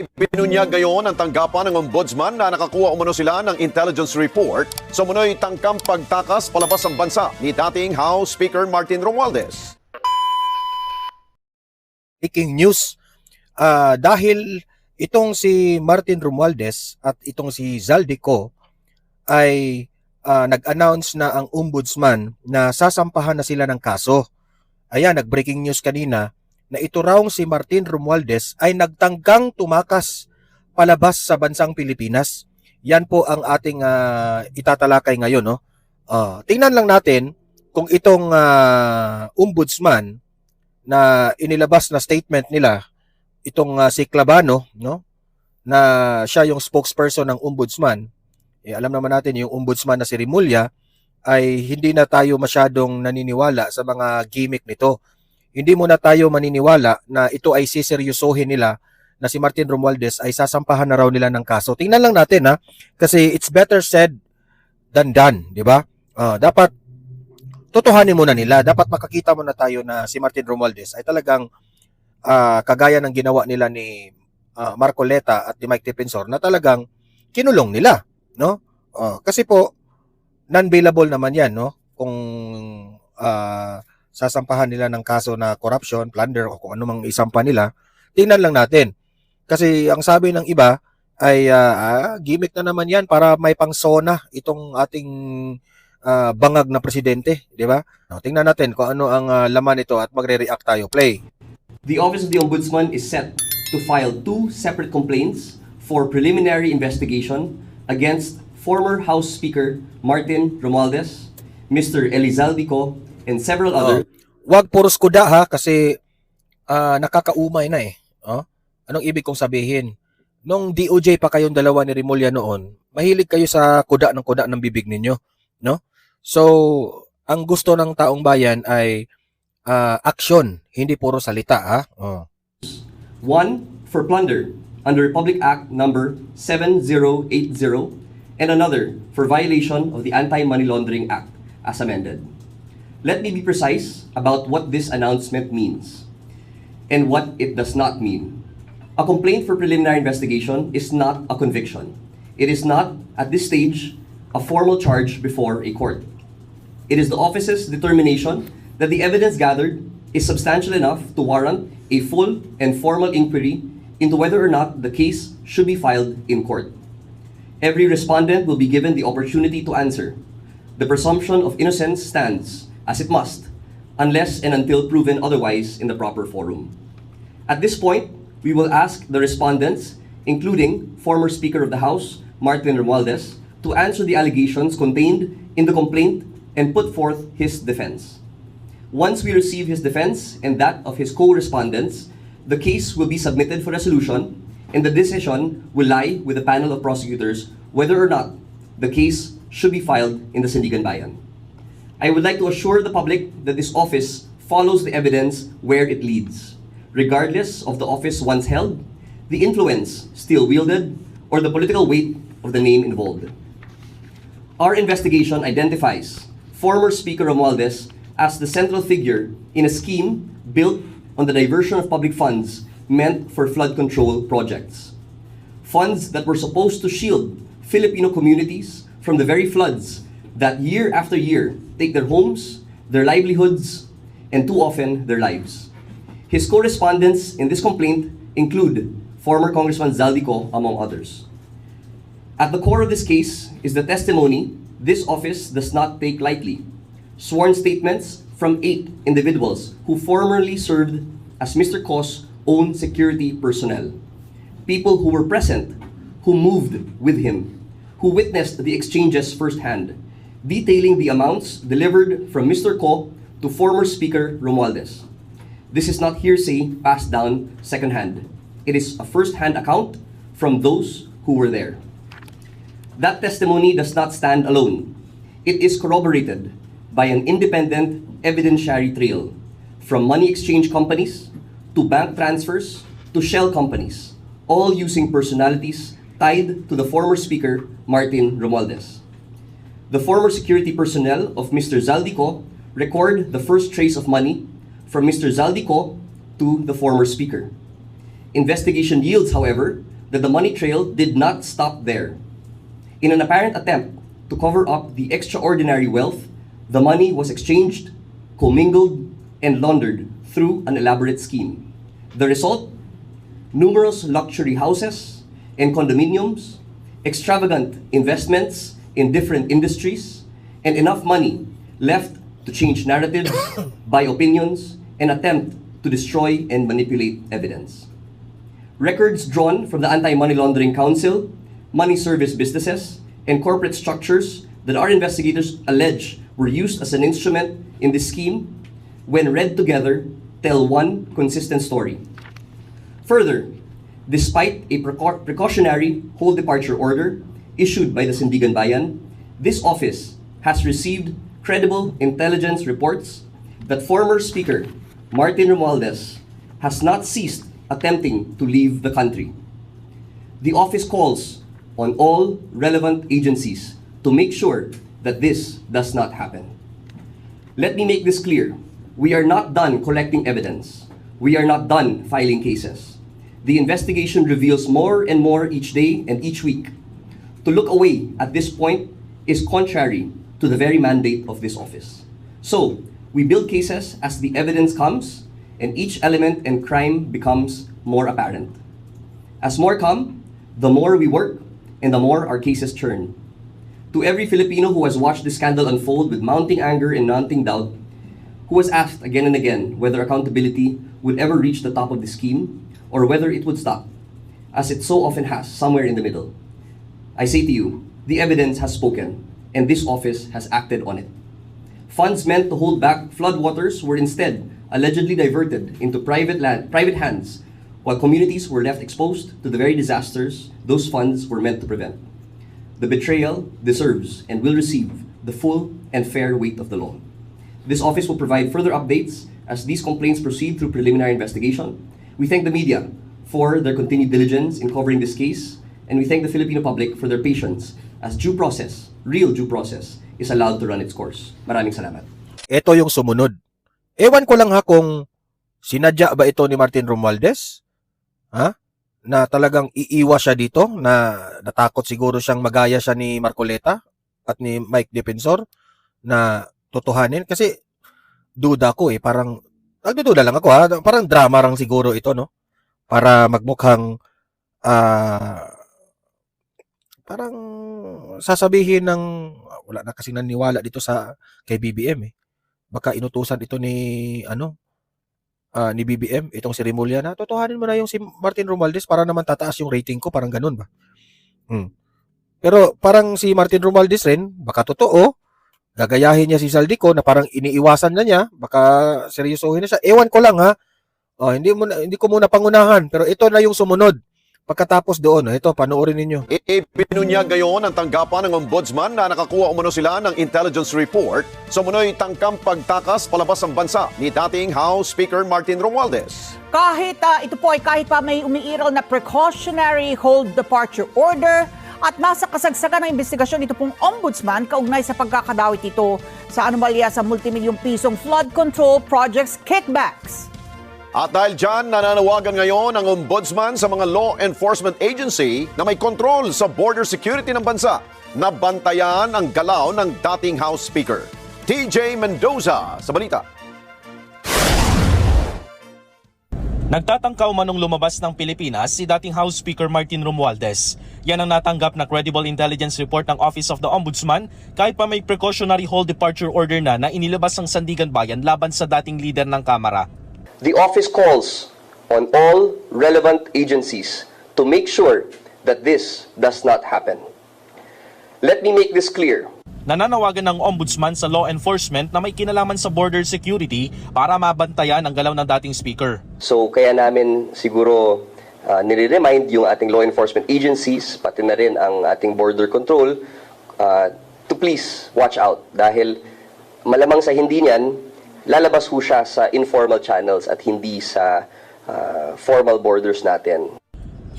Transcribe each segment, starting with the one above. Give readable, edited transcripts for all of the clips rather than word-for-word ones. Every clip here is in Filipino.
Binunyag ngayon ang tanggapan ng ombudsman na nakakuha umano sila ng intelligence report sa umunoy tangkang pagtakas palabas ng bansa ni dating House Speaker Martin Romualdez. Breaking news, dahil itong si Martin Romualdez at itong si Zaldico ay nag-announce na ang ombudsman na sasampahan na sila ng kaso. Ayan, nag-breaking news kanina na ito raw si Martin Romualdez ay nagtanggang tumakas palabas sa bansang Pilipinas. Yan po ang ating itatalakay ngayon. No? Tingnan lang natin kung itong ombudsman na inilabas na statement nila, itong si Clavano, no? Na siya yung spokesperson ng ombudsman. Alam naman natin yung ombudsman na si Rimulya ay hindi na tayo masyadong naniniwala sa mga gimmick nito. Hindi muna tayo maniniwala na ito ay siseryosohin nila na si Martin Romualdez ay sasampahan na raw nila ng kaso. Tingnan lang natin kasi it's better said than done, di ba? Dapat totohanin muna nila. Dapat makakita muna tayo na si Martin Romualdez ay talagang kagaya ng ginawa nila ni Marcoleta at ni Mike Defensor na talagang kinulong nila, no? Kasi po non-bailable naman 'yan, no? Kung sasampahan nila ng kaso na corruption, plunder o kung ano mang isampa nila, tingnan lang natin. Kasi ang sabi ng iba ay gimmick na naman 'yan para may pangsona itong ating bangag na presidente, di ba? Tingnan natin kung ano ang laman nito at magre-react tayo. Play. The Office of the Ombudsman is set to file 2 separate complaints for preliminary investigation against former House Speaker Martin Romualdez, Mr. Elizaldico, and several other. Wag puros kuda ha kasi nakakaumay na eh. Anong ibig kong sabihin? Nung DOJ pa kayong dalawa ni Rimulya noon, mahilig kayo sa kuda ng bibig ninyo, no? So, ang gusto ng taong bayan ay action, hindi puro salita ha. One for plunder under Republic Act number 7080 and another for violation of the Anti-Money Laundering Act as amended. Let me be precise about what this announcement means and what it does not mean. A complaint for preliminary investigation is not a conviction. It is not, at this stage, a formal charge before a court. It is the office's determination that the evidence gathered is substantial enough to warrant a full and formal inquiry into whether or not the case should be filed in court. Every respondent will be given the opportunity to answer. The presumption of innocence stands, as it must, unless and until proven otherwise in the proper forum. At this point, we will ask the respondents, including former Speaker of the House, Martin Romualdez, to answer the allegations contained in the complaint and put forth his defense. Once we receive his defense and that of his co-respondents, the case will be submitted for resolution and the decision will lie with the panel of prosecutors whether or not the case should be filed in the Sandigan Bayan. I would like to assure the public that this office follows the evidence where it leads, regardless of the office once held, the influence still wielded, or the political weight of the name involved. Our investigation identifies former Speaker Romualdez as the central figure in a scheme built on the diversion of public funds meant for flood control projects. Funds that were supposed to shield Filipino communities from the very floods that year after year take their homes, their livelihoods, and too often their lives. His co-respondents in this complaint include former Congressman Zaldico, among others. At the core of this case is the testimony this office does not take lightly. Sworn statements from 8 individuals who formerly served as Mr. Ko's own security personnel. People who were present, who moved with him, who witnessed the exchanges firsthand, detailing the amounts delivered from Mr. Ko to former Speaker Romualdez. This is not hearsay passed down secondhand. It is a first-hand account from those who were there. That testimony does not stand alone. It is corroborated by an independent evidentiary trail from money exchange companies to bank transfers to shell companies, all using personalities tied to the former Speaker Martin Romualdez. The former security personnel of Mr. Zaldico record the first trace of money from Mr. Zaldico to the former Speaker. Investigation yields, however, that the money trail did not stop there. In an apparent attempt to cover up the extraordinary wealth, the money was exchanged, commingled, and laundered through an elaborate scheme. The result? Numerous luxury houses and condominiums, extravagant investments in different industries, and enough money left to change narratives, buy opinions, and attempt to destroy and manipulate evidence. Records drawn from the Anti-Money Laundering Council, money service businesses, and corporate structures that our investigators allege were used as an instrument in this scheme, when read together, tell one consistent story. Further, despite a precautionary whole departure order issued by the Sandigan Bayan, this office has received credible intelligence reports that former Speaker Martin Romualdez has not ceased attempting to leave the country. The office calls on all relevant agencies to make sure that this does not happen. Let me make this clear. We are not done collecting evidence. We are not done filing cases. The investigation reveals more and more each day and each week. To look away at this point is contrary to the very mandate of this office. So, we build cases as the evidence comes, and each element and crime becomes more apparent. As more come, the more we work, and the more our cases churn. To every Filipino who has watched this scandal unfold with mounting anger and mounting doubt, who has asked again and again whether accountability would ever reach the top of the scheme, or whether it would stop, as it so often has, somewhere in the middle, I say to you, the evidence has spoken, and this office has acted on it. Funds meant to hold back floodwaters were instead allegedly diverted into private hands, while communities were left exposed to the very disasters those funds were meant to prevent. The betrayal deserves and will receive the full and fair weight of the law. This office will provide further updates as these complaints proceed through preliminary investigation. We thank the media for their continued diligence in covering this case, and we thank the Filipino public for their patience as due process, real due process, is allowed to run its course. Maraming salamat. Ito yung sumunod. Ewan ko lang ha kung sinadya ba ito ni Martin Romualdez? Ha? Na talagang iiwas siya dito, na natakot siguro siyang magaya siya ni Marcoleta at ni Mike Defensor na totohanin. Kasi duda ko parang nagdududa lang ako ha, parang drama lang siguro ito, no? Para magmukhang parang sasabihin ng wala na kasi naniwala dito sa kay BBM Baka inutusan ito ni ni BBM, itong si Remulla na totohanin mo na yung si Martin Romualdez para naman tataas yung rating ko, parang ganun ba? Pero parang si Martin Romualdez rin, baka totoo, gagayahin niya si Zaldico na parang iniiwasan na niya, baka seryosohin na siya. Ewan ko lang ha. Hindi ko muna pangunahan, pero ito na yung sumunod. Pagkatapos doon, ito, panoorin ninyo. Ibinunyag ngayon ang tanggapan ng ombudsman na nakakuha umano sila ng intelligence report sa munoy tangkang pagtakas palabas ng bansa ni dating House Speaker Martin Romualdez. Kahit pa may umiiral na precautionary hold departure order at nasa kasagsagan ng investigasyon ito pong ombudsman kaugnay sa pagkakadawit ito sa anomalya sa multimilyong pisong flood control projects kickbacks. At dahil dyan, nananawagan ngayon ang ombudsman sa mga law enforcement agency na may kontrol sa border security ng bansa na bantayan ang galaw ng dating House Speaker. TJ Mendoza sa balita. Nagtatangka umanong lumabas ng Pilipinas si dating House Speaker Martin Romualdez. Yan ang natanggap na credible intelligence report ng Office of the Ombudsman kahit pa may precautionary hold departure order na inilabas ng Sandigan Bayan laban sa dating leader ng Kamara. The office calls on all relevant agencies to make sure that this does not happen. Let me make this clear. Nananawagan ng ombudsman sa law enforcement na may kinalaman sa border security para mabantayan ang galaw ng dating speaker. So kaya namin siguro nire-remind yung ating law enforcement agencies, pati na rin ang ating border control, to please watch out dahil malamang sa hindi niyan, lalabas ho siya sa informal channels at hindi sa formal borders natin.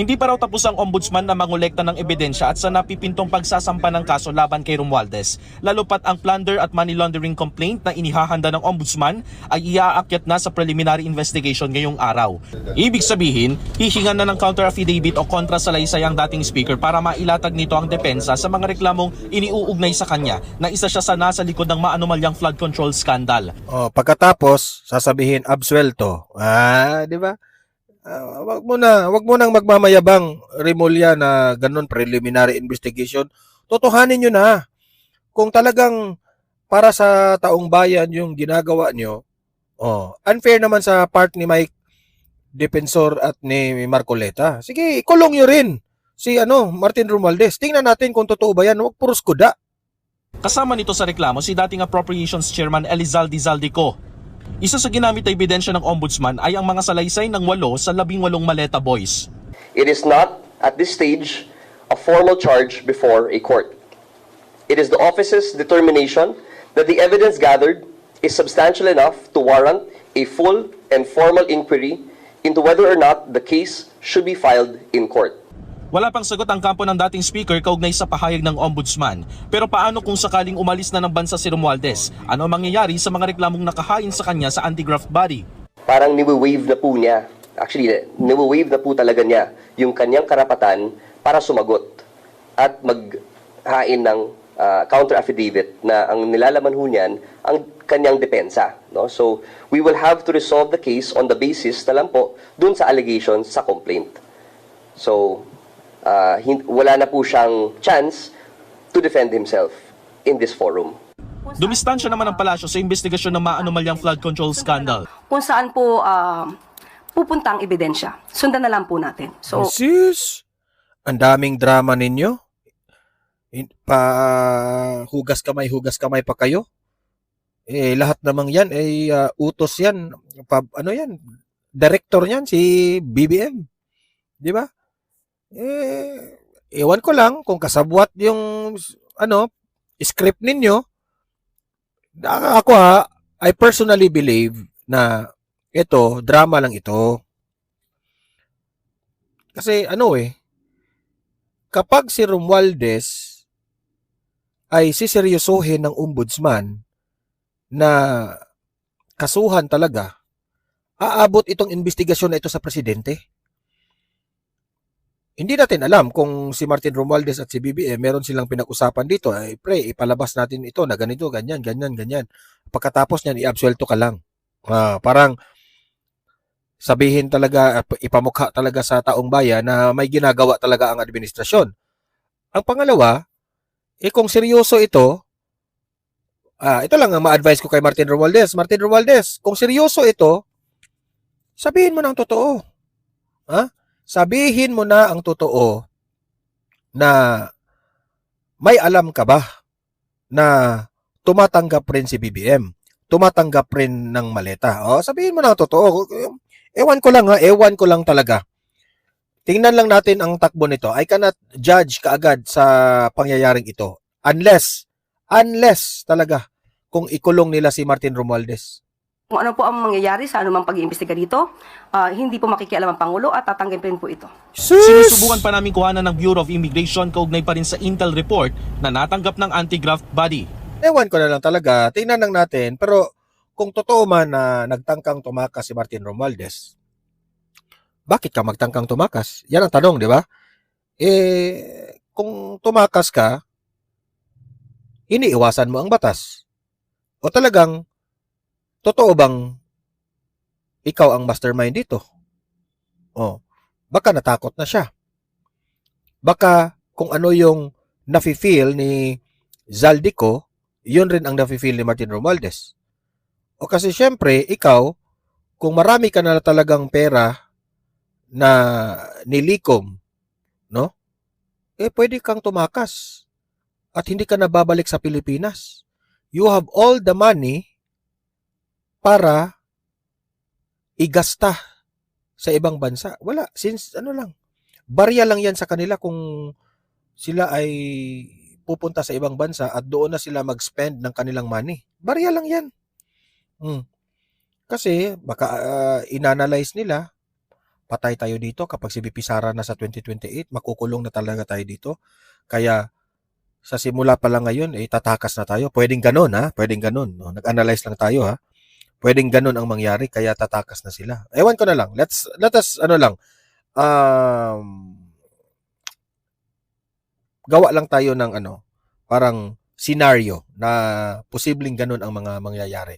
Hindi pa raw tapos ang ombudsman na mangolekta ng ebidensya at sa napipintong pagsasampa ng kaso laban kay Romualdez. Lalo pat ang plunder at money laundering complaint na inihahanda ng ombudsman ay iaakyat na sa preliminary investigation ngayong araw. Ibig sabihin, hihingan na ng counter affidavit o kontrasalaysay ang dating speaker para mailatag nito ang depensa sa mga reklamong iniuugnay sa kanya na isa siya sa nasa likod ng maanumalyang flood control scandal. Pagkatapos, sasabihin absuelto. Di ba? Wag mo nang magmamayabang, Remulla, na ganun preliminary investigation. Totohanin nyo na. Kung talagang para sa taong bayan yung ginagawa nyo, unfair naman sa part ni Mike Defensor at ni Marcoleta. Sige, ikulong nyo rin si Martin Romualdez. Tingnan natin kung totoo ba yan. Huwag puros kuda. Kasama nito sa reklamo si dating Appropriations Chairman Elizalde Zaldico. Isa sa ginamit na ebidensya ng ombudsman ay ang mga salaysay ng 8 sa 18 Maleta Boys. It is not, at this stage, a formal charge before a court. It is the office's determination that the evidence gathered is substantial enough to warrant a full and formal inquiry into whether or not the case should be filed in court. Wala pang sagot ang kampo ng dating speaker kaugnay sa pahayag ng ombudsman. Pero paano kung sakaling umalis na ng bansa si Romualdez? Ano ang mangyayari sa mga reklamong nakahain sa kanya sa anti-graft body? Parang niwe-waive na po niya. Actually, niwe-waive na po talaga niya yung kanyang karapatan para sumagot at maghain ng counter affidavit na ang nilalaman ho niyan ang kanyang depensa. No? So, we will have to resolve the case on the basis na lang po dun sa allegations sa complaint. So, wala na po siyang chance to defend himself in this forum. Dumistansya naman ang palasyo sa investigasyon ng maanumalyang flood control scandal. Kung saan po pupunta ang ebidensya. Sundan na lang po natin. So, Sis, ang daming drama ninyo. Hugas kamay pa kayo. Lahat namang yan ay utos yan. Director yan, si BBM. Di ba? Ewan ko lang kung kasabwat yung script ninyo. Ako I personally believe na ito, drama lang ito. Kasi kapag si Romualdez ay siseryosohin ng ombudsman na kasuhan talaga, aabot itong investigasyon na ito sa presidente. Hindi natin alam kung si Martin Romualdez at si BBM meron silang pinag-usapan dito. Ipalabas natin ito na ganito, ganyan. Pagkatapos niyan, i-absuelto ka lang. Parang sabihin talaga, ipamukha talaga sa taong bayan na may ginagawa talaga ang administrasyon. Ang pangalawa, kung seryoso ito, ito lang ang ma-advise ko kay Martin Romualdez. Martin Romualdez, kung seryoso ito, sabihin mo ng totoo. Sabihin mo na ang totoo na may alam ka ba na tumatanggap rin si BBM, tumatanggap rin ng maleta. Sabihin mo na ang totoo. Ewan ko lang talaga. Tingnan lang natin ang takbo nito. I cannot judge kaagad sa pangyayaring ito unless talaga kung ikulong nila si Martin Romualdez. kung ano po ang mangyayari sa anumang pag-iimbestiga dito, hindi po makikialam ang Pangulo at tatanggapin po ito. Sinusubukan pa namin kuhanan ng Bureau of Immigration kaugnay pa rin sa Intel report na natanggap ng anti-graft body. Ewan ko na lang talaga. Tingnan lang natin. Pero kung totoo man na nagtangkang tumakas si Martin Romualdez, bakit ka magtangkang tumakas? Yan ang tanong, di ba? Kung tumakas ka, iniiwasan mo ang batas. O talagang, totoo bang ikaw ang mastermind dito? Baka natakot na siya. Baka kung ano yung nafe-feel ni Zaldico, yun rin ang nafe-feel ni Martin Romualdez. O kasi syempre, ikaw, kung marami ka na talagang pera na nilikom, no? Pwede kang tumakas at hindi ka na babalik sa Pilipinas. You have all the money para igasta sa ibang bansa. Wala. Since, barya lang yan sa kanila kung sila ay pupunta sa ibang bansa at doon na sila mag-spend ng kanilang money. Barya lang yan. Kasi, baka inanalyze nila, patay tayo dito. Kapag si VP Sara na sa 2028, makukulong na talaga tayo dito. Kaya sa simula pa lang ngayon, tatakas na tayo. Pwedeng ganun, ha? Pwedeng ganun. No? Nag-analyze lang tayo, ha? Pwedeng ganun ang mangyari, kaya tatakas na sila. Ewan ko na lang. Let us, gawa lang tayo ng parang scenario na posibleng ganun ang mga mangyayari.